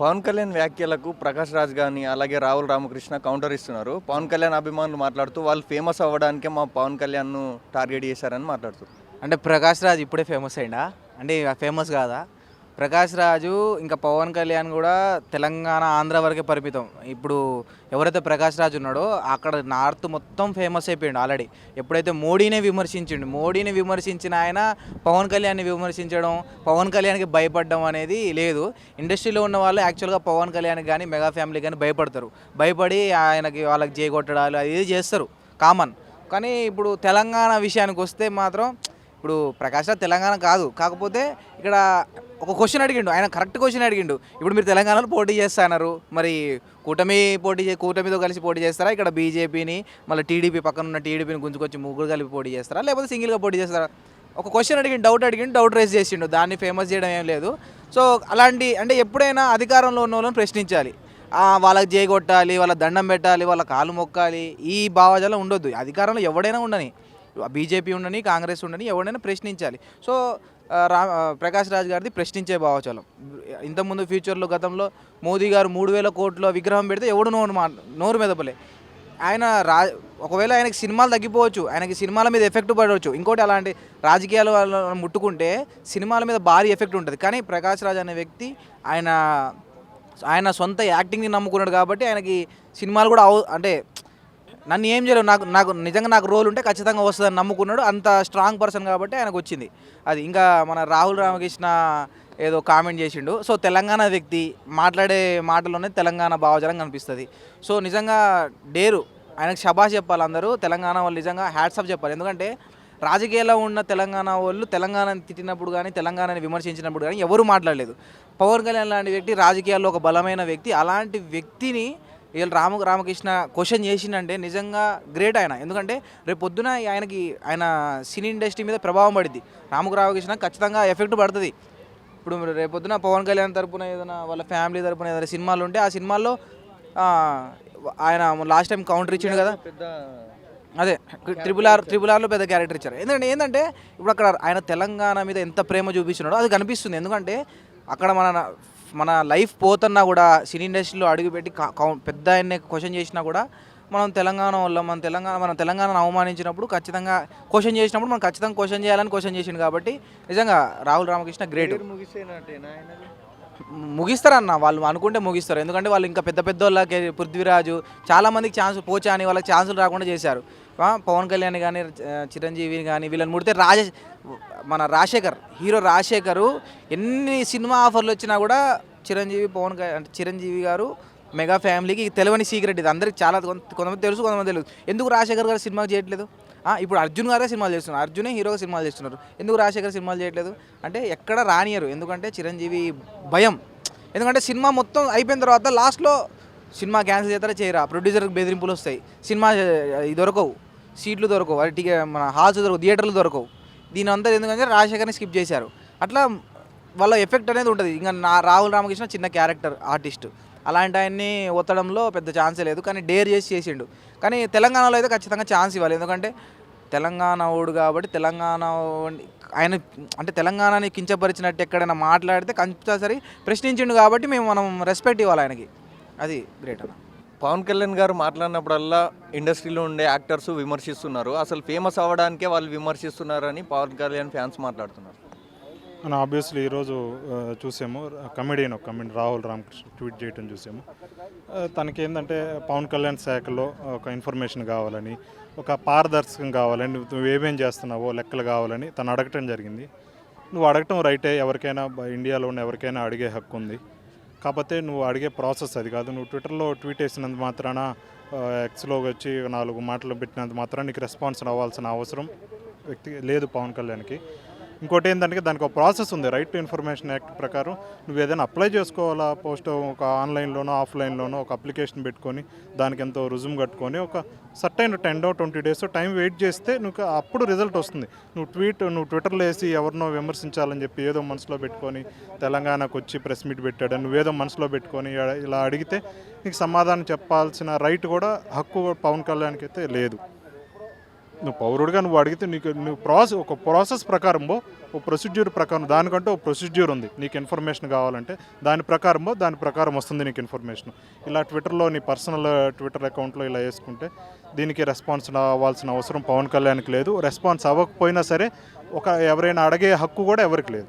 పవన్ కళ్యాణ్ వ్యాఖ్యలకు ప్రకాష్ రాజ్ గాని, అలాగే రాహుల్ రామకృష్ణ కౌంటర్ ఇస్తున్నారు. పవన్ కళ్యాణ్ అభిమానులు మాట్లాడుతూ వాళ్ళు ఫేమస్ అవ్వడానికే మా పవన్ కళ్యాణ్‌ను టార్గెట్ చేశారని మాట్లాడుతున్నారు. అంటే 'ప్రకాష్ రాజ్' ఇప్పుడే ఫేమస్ అయిండా? అంటే ఫేమస్ కాదా? 'ప్రకాష్ రాజు' ఇంకా 'పవన్ కళ్యాణ్' కూడా తెలంగాణ, ఆంధ్ర వరకే పరిమితం. ఇప్పుడు ఎవరైతే 'ప్రకాష్ రాజ్' ఉన్నాడో అక్కడ నార్త్ మొత్తం ఫేమస్ అయిపోయిండు ఆల్రెడీ. ఎప్పుడైతే మోడీని విమర్శించిన ఆయన పవన్ కళ్యాణ్‌ని విమర్శించడం, పవన్ కళ్యాణ్‌కి భయపడడం అనేది లేదు. ఇండస్ట్రీలో ఉన్న వాళ్ళు యాక్చువల్‌గా పవన్ కళ్యాణ్‌కి కానీ, మెగా ఫ్యామిలీకి కానీ భయపడతారు. భయపడి వాళ్ళకి జైగొట్టడాలు అది ఇది చేస్తారు కామన్. కానీ ఇప్పుడు తెలంగాణ విషయానికి వస్తే మాత్రం ఇప్పుడు 'ప్రకాష్ రాజ్' తెలంగాణ కాదు. కాకపోతే ఇక్కడ ఒక క్వశ్చన్ అడిగిండు. ఆయన కరెక్ట్ క్వశ్చన్ అడిగిండు. ఇప్పుడు మీరు తెలంగాణలో పోటీ చేస్తున్నారు. మరి కూటమితో కలిసి పోటీ చేస్తారా? ఇక్కడ బీజేపీని మళ్ళీ టీడీపీ పక్కన ఉన్న టీడీపీని గుంజుకొచ్చి ముగ్గురు కలిపి పోటీ చేస్తారా? లేకపోతే సింగిల్గా పోటీ చేస్తారా? ఒక క్వశ్చన్ అడిగిండు, డౌట్ రేస్ చేసిండు. దాన్ని ఫేమస్ చేయడం ఏం లేదు. సో అలాంటి అంటే ఎప్పుడైనా అధికారంలో ఉన్న వాళ్ళని ప్రశ్నించాలి. వాళ్ళకి జైగొట్టాలి, వాళ్ళ దండం పెట్టాలి, వాళ్ళ కాలు మొక్కాలి, ఈ భావజాలం ఉండొద్దు. అధికారంలో ఎవడైనా ఉండని, బీజేపీ ఉండని, కాంగ్రెస్ ఉండని, ఎవడైనా ప్రశ్నించాలి. సో ప్రకాష్ రాజ్ గారిది ప్రశ్నించే భావజాలం. ఇంతకుముందు ఫ్యూచర్లో గతంలో మోదీ గారు 3,000 కోట్ల విగ్రహం పెడితే ఎవడు నోరు మెదపలే. ఆయన ఒకవేళ ఆయనకి సినిమాలు తగ్గిపోవచ్చు, ఆయనకి సినిమాల మీద ఎఫెక్ట్ పడవచ్చు. ఇంకోటి అలాంటి రాజకీయాలు వాళ్ళని ముట్టుకుంటే సినిమాల మీద భారీ ఎఫెక్ట్ ఉంటుంది. కానీ ప్రకాష్ రాజ్ అనే వ్యక్తి ఆయన సొంత యాక్టింగ్ని నమ్ముకున్నాడు కాబట్టి ఆయనకి సినిమాలు కూడా అంటే నన్ను ఏం చేయలేవు, నాకు నిజంగా నాకు రోల్ ఉంటే ఖచ్చితంగా వస్తుందని నమ్ముకున్నాడు. అంత స్ట్రాంగ్ పర్సన్ కాబట్టి ఆయనకు వచ్చింది. అది ఇంకా మన రాహుల్ రామకృష్ణ ఏదో కామెంట్ చేసిండు. సో తెలంగాణ వ్యక్తి మాట్లాడే మాటలోనే తెలంగాణ భావజాలం కనిపిస్తుంది. సో నిజంగా డేరు ఆయనకు శబాష్ చెప్పాలి. అందరూ తెలంగాణ వాళ్ళు నిజంగా హ్యాట్స్ ఆఫ్ చెప్పాలి. ఎందుకంటే రాజకీయాల్లో ఉన్న తెలంగాణ వాళ్ళు తెలంగాణని తిట్టినప్పుడు కానీ, తెలంగాణని విమర్శించినప్పుడు కానీ ఎవరు మాట్లాడలేదు. పవన్ కళ్యాణ్ లాంటి వ్యక్తి రాజకీయాల్లో ఒక బలమైన వ్యక్తి. అలాంటి వ్యక్తిని వీళ్ళు రామకృష్ణ క్వశ్చన్ చేసిందంటే నిజంగా గ్రేట్ ఆయన. ఎందుకంటే రేపు పొద్దున ఆయన సినీ ఇండస్ట్రీ మీద ప్రభావం పడింది. రామకృష్ణ ఖచ్చితంగా ఎఫెక్ట్ పడుతుంది. ఇప్పుడు రేపు పొద్దున పవన్ కళ్యాణ్ తరపున ఏదైనా వాళ్ళ ఫ్యామిలీ తరపున ఏదైనా సినిమాలు ఉంటే ఆ సినిమాల్లో ఆయన లాస్ట్ టైం కౌంటర్ ఇచ్చిండు కదా, అదే ట్రిపుల్ ఆర్లో పెద్ద క్యారెక్టర్ ఇచ్చారు. ఏంటంటే ఇప్పుడు అక్కడ ఆయన తెలంగాణ మీద ఎంత ప్రేమ చూపిస్తున్నాడో అది కనిపిస్తుంది. ఎందుకంటే అక్కడ మన లైఫ్ పోతున్నా కూడా సినీ ఇండస్ట్రీలో అడుగుపెట్టి పెద్ద ఆయన్ని క్వశ్చన్ చేసినా కూడా మనం తెలంగాణ వల్ల మన తెలంగాణను అవమానించినప్పుడు ఖచ్చితంగా క్వశ్చన్ చేసినప్పుడు మనం ఖచ్చితంగా క్వశ్చన్ చేయాలని క్వశ్చన్ చేసిండు. కాబట్టి నిజంగా రాహుల్ రామకృష్ణ గ్రేట్. ముగిస్తారన్న వాళ్ళు అనుకుంటే ముగిస్తారు. ఎందుకంటే వాళ్ళు ఇంకా పెద్ద వాళ్ళకి పృథ్వీరాజు చాలామందికి పోచా అని వాళ్ళకి ఛాన్సులు రాకుండా చేశారు. పవన్ కళ్యాణ్ కానీ, చిరంజీవి కానీ వీళ్ళని ముడితే మన హీరో రాజశేఖరు ఎన్ని సినిమా ఆఫర్లు వచ్చినా కూడా చిరంజీవి గారు మెగా ఫ్యామిలీకి తెలియని సీక్రెట్. ఇది అందరికి చాలా కొంతమంది తెలుసు, కొంతమంది తెలియదు. ఎందుకు రాజశేఖర్ గారు సినిమా చేయట్లేదు? ఇప్పుడు అర్జున్ గారే సినిమాలు చేస్తున్నారు, అర్జునే హీరోగా సినిమాలు చేస్తున్నారు. ఎందుకు రాజశేఖర్ సినిమాలు చేయట్లేదు అంటే ఎక్కడ రానియరు. ఎందుకంటే చిరంజీవి భయం. ఎందుకంటే సినిమా మొత్తం అయిపోయిన తర్వాత లాస్ట్లో సినిమా క్యాన్సిల్ చేస్తారా చేయరా, ప్రొడ్యూసర్కి బెదిరింపులు వస్తాయి, సినిమా దొరకవు, సీట్లు దొరకవు, మన హాల్స్ దొరకవు, థియేటర్లు దొరకవు. దీని అంతా ఎందుకంటే రాజశేఖర్ని స్కిప్ చేశారు. అట్లా వాళ్ళ ఎఫెక్ట్ అనేది ఉంటుంది. ఇంకా రాహుల్ రామకృష్ణ చిన్న క్యారెక్టర్ ఆర్టిస్ట్, అలాంటి ఆయన్ని ఒత్తడంలో పెద్ద ఛాన్సే లేదు. కానీ డేర్ చేసిండు. కానీ తెలంగాణలో అయితే ఖచ్చితంగా ఛాన్స్ ఇవ్వాలి. ఎందుకంటే తెలంగాణ ఓడు కాబట్టి ఆయన అంటే తెలంగాణని కించపరిచినట్టు ఎక్కడైనా మాట్లాడితే కంపల్సరీ ప్రశ్నించిండు కాబట్టి మనం రెస్పెక్ట్ ఇవ్వాలి ఆయనకి. అది గ్రేట్ అన్న. పవన్ కళ్యాణ్ గారు మాట్లాడినప్పుడల్లా ఇండస్ట్రీలో ఉండే యాక్టర్స్ విమర్శిస్తున్నారు. అసలు ఫేమస్ అవ్వడానికే వాళ్ళు విమర్శిస్తున్నారని పవన్ కళ్యాణ్ ఫ్యాన్స్ మాట్లాడుతున్నారు. ఆబ్వియస్లీ ఈరోజు చూసాము కమెడియన్ రాహుల్ రామకృష్ణ ట్వీట్ చేయడం చూసాము. తనకి ఏంటంటే పవన్ కళ్యాణ్ శాఖలో ఒక ఇన్ఫర్మేషన్ కావాలని, ఒక పారదర్శకం కావాలని, నువ్వు ఏమేం చేస్తున్నావో లెక్కలు కావాలని తను అడగటం జరిగింది. నువ్వు అడగటం రైటే, ఎవరికైనా ఇండియాలో ఉన్న ఎవరికైనా అడిగే హక్కు ఉంది. కాకపోతే నువ్వు అడిగే ప్రాసెస్ అది కాదు. నువ్వు ట్విట్టర్లో ట్వీట్ వేసినంత మాత్రాన, ఎక్స్లో వచ్చి 4 మాటలు పెట్టినంత మాత్రాన నీకు రెస్పాన్స్ అవ్వాల్సిన అవసరం లేదు పవన్ కళ్యాణ్కి. ఇంకోటి ఏంటంటే దానికి ఒక ప్రాసెస్ ఉంది. రైట్ టు ఇన్ఫర్మేషన్ యాక్ట్ ప్రకారం నువ్వు ఏదైనా అప్లై చేసుకోవాలా, పోస్ట్ ఒక ఆన్లైన్లోనో ఆఫ్లైన్లోనో ఒక అప్లికేషన్ పెట్టుకొని దానికి ఎంతో రుజుము కట్టుకొని ఒక సర్టైన్ 10 days టైం వెయిట్ చేస్తే నువ్వు అప్పుడు రిజల్ట్ వస్తుంది. నువ్వు ట్విట్టర్లో వేసి ఎవరినో విమర్శించాలని చెప్పి ఏదో మనసులో పెట్టుకొని తెలంగాణకు వచ్చి ప్రెస్ మీట్ పెట్టాడు, నువ్వేదో మనసులో పెట్టుకొని ఇలా అడిగితే నీకు సమాధానం చెప్పాల్సిన రైట్ కూడా హక్కు పవన్ కళ్యాణ్కి అయితే లేదు. నువ్వు పౌరుడిగా నువ్వు అడిగితే నీకు నువ్వు ఒక ప్రాసెస్ ప్రకారం ఒక ప్రొసీడ్యూర్ ప్రకారం దానికంటే ఒక ప్రొసీడ్యూర్ ఉంది. నీకు ఇన్ఫర్మేషన్ కావాలంటే దాని ప్రకారం వస్తుంది నీకు ఇన్ఫర్మేషన్. ఇలా ట్విట్టర్లో నీ పర్సనల్ ట్విట్టర్ అకౌంట్లో ఇలా వేసుకుంటే దీనికి రెస్పాన్స్ అవ్వాల్సిన అవసరం పవన్ కళ్యాణ్కి లేదు. రెస్పాన్స్ అవ్వకపోయినా సరే ఎవరైనా అడిగే హక్కు కూడా ఎవరికి లేదు.